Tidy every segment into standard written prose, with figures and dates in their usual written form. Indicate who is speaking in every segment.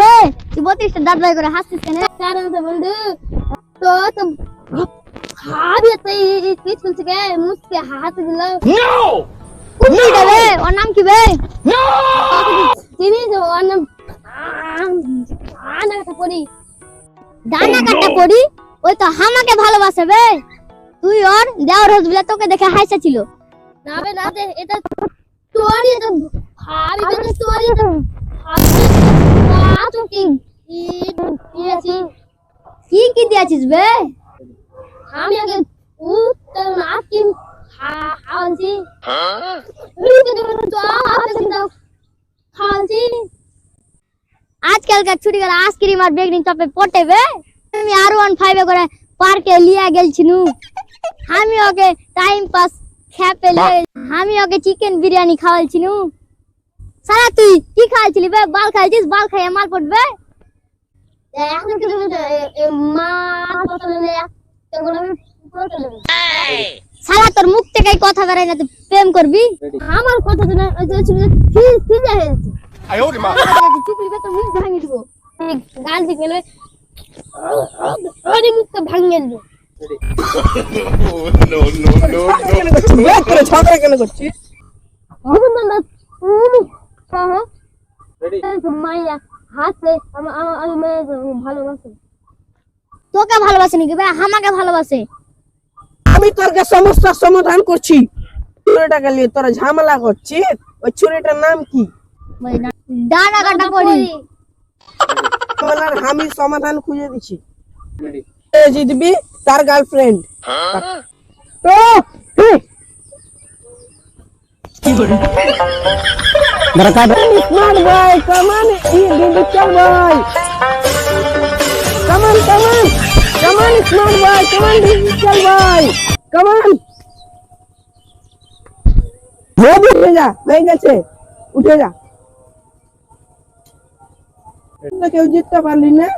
Speaker 1: বে তুই 32টা দাঁত বাই করে হাসছিস কেন?
Speaker 2: কারণ তো বন্ধু তো তো খাবি তুই স্কুল থেকে মুসকে হাত দিল।
Speaker 1: কোন দিটা বে? ওর নাম কি বে?
Speaker 2: চিনি তো ওর নাম আনা কথা পড়ি।
Speaker 1: ডানা কাটা পড়ি? ওই তো আমাকে ভালোবাসে বে। তুই ওর দেওর হসবিলা তোকে দেখে হাসা ছিল।
Speaker 2: না বে না দে এটা তোরই তো খাবি তো তোরই তো মা তো কি দিয়েছি
Speaker 1: কি দিয়েছিস বে?
Speaker 2: আমি আগে উত্তর না কি খাওয়াছি খাওয়াছি
Speaker 1: আজকালকার ছুটি গেলে আইসক্রিম আর বেগনিং চপে পটে বে। আমি R15 করে পার্কে লিয়া গেলছিনু। আমি ওকে টাইম পাস খেপেলে আমি ওকে চিকেন বিরিয়ানি খাওয়ালছিনু। সারা তুই কি খাওয়ালছিলি বে? বাল খাইছিস? বাল খাইয়ে মাল পড়বে।
Speaker 2: এখন কিন্তু মা বলতে এগুলো আমি বলতে নেব
Speaker 1: সারা তোর মুখ থেকে কথা বেরাই না, তুই প্রেম করবি?
Speaker 2: আমার কথা তো না কি কি যায়
Speaker 1: চুপড়ি বে তো মুখ ভাঙি দিব।
Speaker 2: গাল দিকে গেলে ওরে মুখ তো ভাঙিয়ে দেব।
Speaker 3: ঝগড়া কেন করছিস?
Speaker 2: হবে না তুমি সহ মাইয়া হাতে আমি মেয়ে ভালোবাসি।
Speaker 1: তোকে ভালোবাসে নাকি বে? আমাকে ভালোবাসে।
Speaker 3: আমি তোর সমস্যার সমাধান করছি। ছুরিটাকে নিয়ে তোরা ঝামেলা করছিস। ওই ছুরিটার নাম কি?
Speaker 1: ডানা কাটা পড়ি।
Speaker 3: ঝামেলার আমি সমাধান খুঁজে দিচ্ছি। জিতবি তার গার্লফ্রেন্ড। স্মার্ট বয় কমান ডিজিটাল বয় কমান স্মার্ট বয় কমান ডিজিটাল বয় কমান উঠে যা হয়ে গেছে উঠে যা কেউ জিততে পারলি না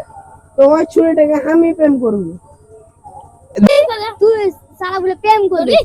Speaker 3: তো ওই ছুরিটাকে আমি প্রেম করবো
Speaker 1: তুই সারা বলে প্রেম করবি।